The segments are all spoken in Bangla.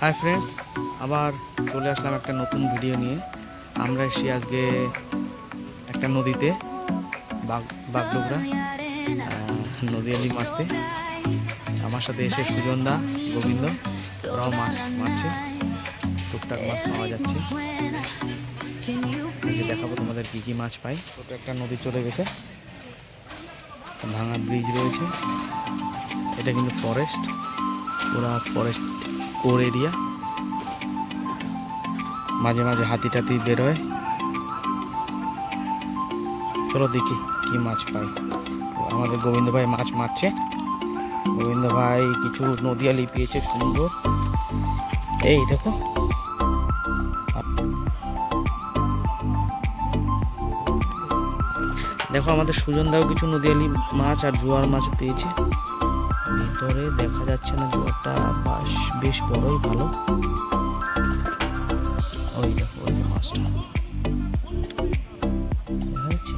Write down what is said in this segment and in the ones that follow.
হাই ফ্রেন্ডস, আবার চলে আসলাম একটা নতুন ভিডিও নিয়ে। আমরা এসেছি আজকে একটা নদীতে, বাগডোগরা নদীয়ালি মারতে। আমার সাথে এসে সুজনদা, গোবিন্দ, ওরাও মাছ মারছে। টুকটাক মাছ পাওয়া যাচ্ছে। আজকে দেখাবো তোমাদের কী কী মাছ পাই। ছোটো একটা নদী চলে গেছে, ভাঙা ব্রিজ রয়েছে। এটা কিন্তু ফরেস্ট, পুরা ফরেস্ট কোর এরিয়া। মাঝে মাঝে হাতি টাতি বেরোয়। চলো দেখি কি মাছ পাই। আমাদের গোবিন্দ ভাই মাছ মারছে। গোবিন্দ ভাই কিছু নদীয়ালি পেয়েছে সুন্দর। এই দেখো, দেখো আমাদের সুজনদাও কিছু নদীয়ালি মাছ আর জোয়ার মাছ পেয়েছে। ভিতরে দেখা যাচ্ছে না, জোয়ারটা বেশ বড়ই, ভালো। ওই দেখো, ওই মাছটা দেখা যাচ্ছে।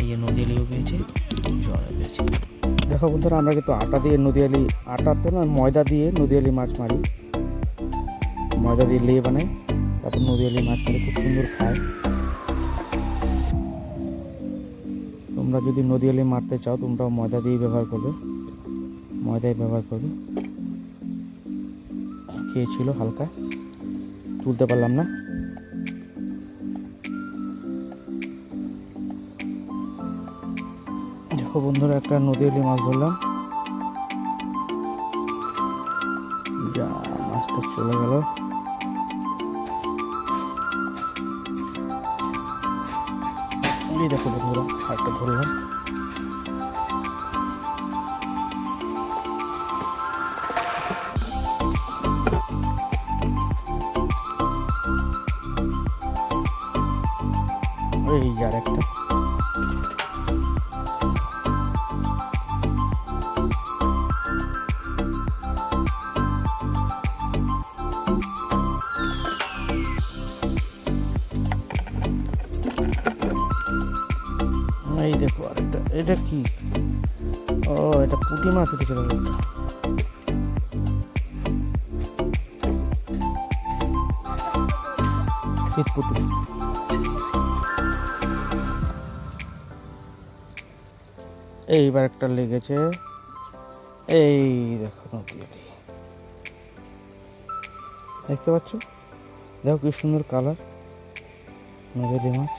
এই নদীয়ালিও পেয়েছে, জোয়ারও পেয়েছে। দেখো বন্ধুরা, আমরা কিন্তু আটা দিয়ে নদীয়ালি, আটা তো না, ময়দা দিয়ে নদীয়ালি মাছ মারি। ময়দা দিয়ে লে বানাই, তারপর নদীয়ালি মাছ মারি, খুব সুন্দর খায়। তোমরা যদি নদীয়ালি মারতে চাও, তোমরাও ময়দা দিয়ে ব্যবহার করবে, ময়দাই ব্যবহার করবে। খেয়েছিল হালকা, তুলতে পারলাম না। দেখো বন্ধুরা, একটা নদীয়ালি মাছ ধরলাম। যা, মাছটা চলে গেল। এই দেখো বন্ধুরা, একটা ধরলাম। এই আর একটা। এই দেখো আরেকটা। এটা কি? ও, এটা পুঁটি মাছ উঠেছে। চিতপুটি। এইবার একটা লেগেছে। এই দেখো নদীয়ালি, দেখতে পাচ্ছ? দেখো কি সুন্দর কালার নদীয়ালি মাছ।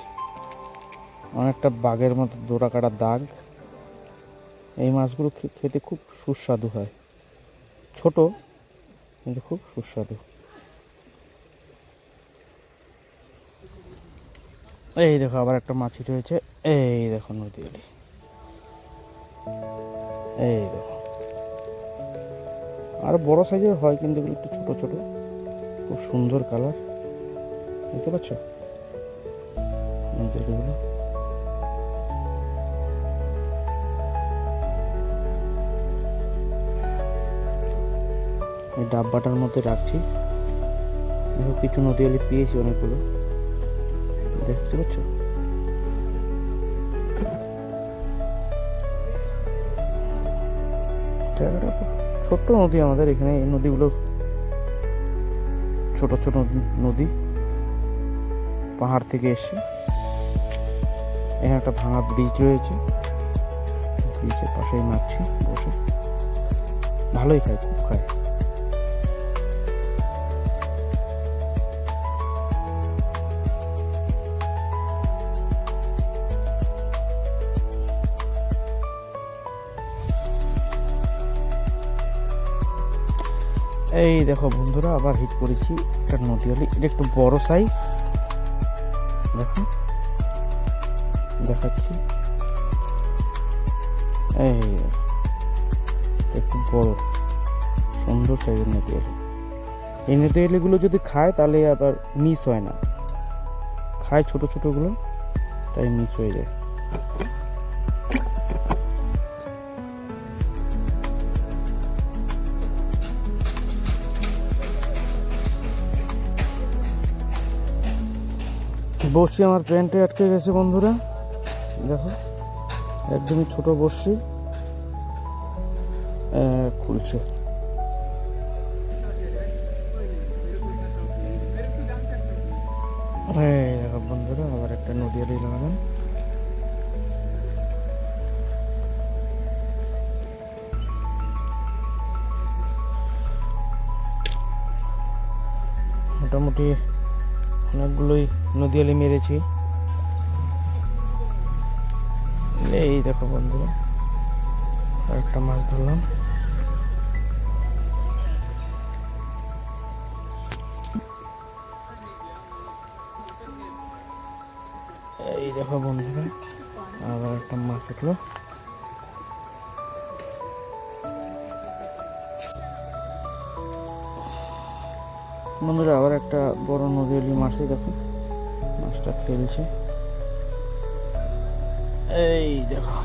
অনেকটা বাঘের মতো দোরা কাটা দাগ। এই মাছগুলো খেতে খুব সুস্বাদু হয়, ছোট কিন্তু খুব সুস্বাদু। এই দেখো আবার একটা মাছি রয়েছে। এই দেখো নদীয়ালি, এই দেখো। আর বড় সাইজের হয়, কিন্তু এগুলো একটু ছোট ছোট, খুব সুন্দর কালার। দেখতে পাচ্ছ নদীয়ালিগুলো? এই ডাব্বাটার মধ্যে রাখছি। দেখো কিছু নদীয়ালি পেয়েছি, অনেকগুলো। দেখতে পাচ্ছ? জায়গাটা ছোট্ট নদী আমাদের এখানে। এই নদীগুলো ছোট ছোট নদী, পাহাড় থেকে এসে। এখানে একটা ভাঙা ব্রিজ রয়েছে, ব্রিজের পাশেই মারছি বসে। ভালোই খায়, খুব খায়। এই দেখো বন্ধুরা, আবার হিট করেছি একটা নদীয়ালি। এটা একটু বড় সাইজ, দেখো দেখাচ্ছি। এই একটু বড় সুন্দর সাইজের নদীয়ালি। এই নদীয়ালিগুলো যদি খায় তাহলে আবার মিস হয় না, খায় ছোট ছোটগুলো, তাই মিস হয়ে যায়। বড়শি আমার প্যান্টে আটকে গেছে বন্ধুরা, দেখো একদমই ছোট বড়শি, খুলছে। এই দেখো বন্ধুরা, আবার একটা নদী এলি লাগালাম। মোটামুটি অনেকগুলোই নদীয়ালি মেরেছি। এই দেখো বন্ধুরা, আর একটা মাছ ধরলাম। এই দেখো বন্ধুরা, আবার একটা মাছ উঠলো। বন্ধুরা আবার একটা বড় নদীয়ালি মাছই দেখো, মাছটা খেলছে। এই দেখো,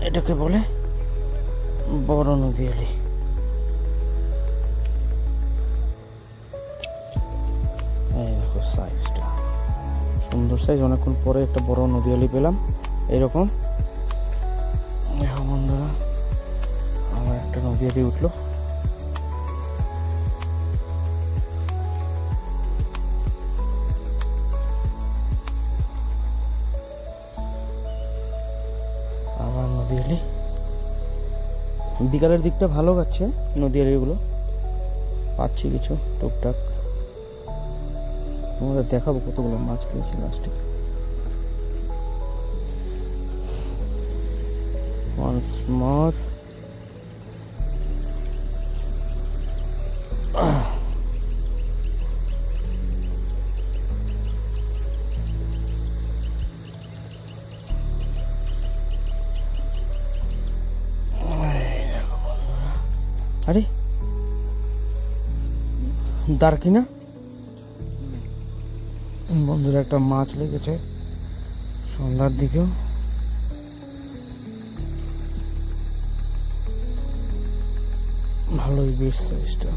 এটাকে বলে বড় নদীয়ালি। এই দেখো সাইজটা সুন্দর সাইজ। অনেকক্ষণ পরে একটা বড় নদীয়ালি পেলাম এইরকম। দেখো বন্ধুরা, আমার একটা নদীয়ালি উঠলো। আবার নদীয়ালি, বিকালের দিকটা ভালো যাচ্ছে নদীয়ালিগুলো, পাচ্ছি কিছু টুকটাক। আমাদের দেখাবো কতগুলো মাছ পেয়েছি লাস্টে। once more আরে দাঁড়কি না বন্ধুরা, একটা মাছ লেগেছে সন্ধ্যার দিকেও। ভালোই বেশ সাইজটা।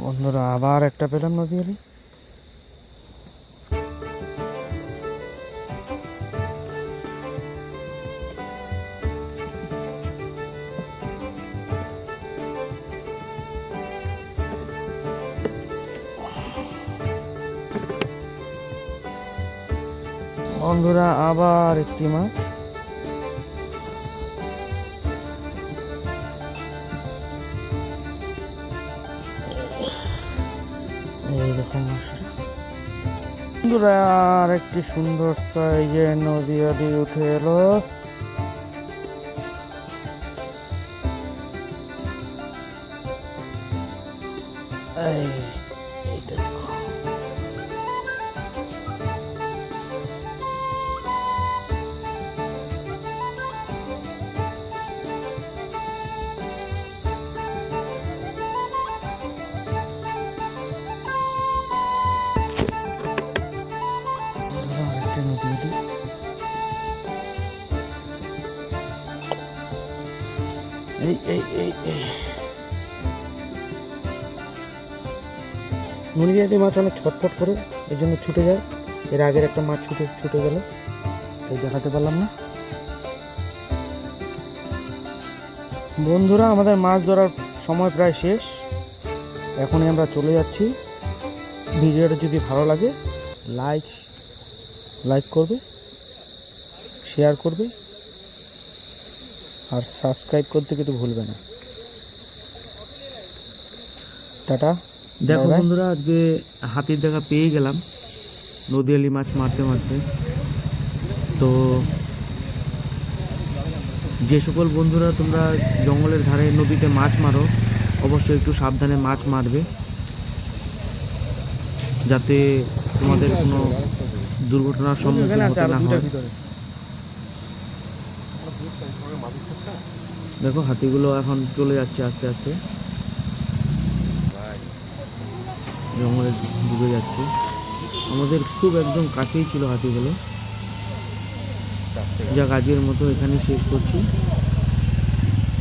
বন্ধুরা আবার একটা পেলাম নদীয়ালি। বন্ধুরা আবার একটি মাছ। এইরকম মাছটা বন্ধুরা, আর একটি সুন্দর সাইজের নদীয়ালি উঠে এলো। এই দেখো, আরেকটা নদীয়ালি। এই এই এই এই নদীয়ালি মাছ অনেক ছটফট করে, এই জন্য ছুটে যায়। এর আগের একটা মাছ ছুটে গেল, তাই দেখাতে পারলাম না। বন্ধুরা আমাদের মাছ ধরার সময় প্রায় শেষ, এখনই আমরা চলে যাচ্ছি। ভিডিওটা যদি ভালো লাগে লাইক করবে, শেয়ার করবে, আর সাবস্ক্রাইব করতে কিন্তু ভুলবে না। টাটা। দেখো বন্ধুরা, আজকে হাতির দেখা পেয়ে গেলাম নদীয়ালি মাছ মারতে মারতে। তো যে সকল বন্ধুরা তোমরা জঙ্গলের ধারে নদীতে মাছ মারো, অবশ্যই একটু সাবধানে মাছ মারবে, যাতে তোমাদের কোনো দুর্ঘটনার সম্মুখীন হতে না হয়। দেখো হাতিগুলো এখন চলে যাচ্ছে আস্তে আস্তে, জঙ্গলে ঢুকে যাচ্ছে। আমাদের খুব একদম কাছেই ছিল হাতিগুলো। যা কাজের মতো এখানেই শেষ করছি।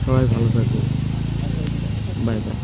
সবাই ভালো থাকবে, বাই বাই।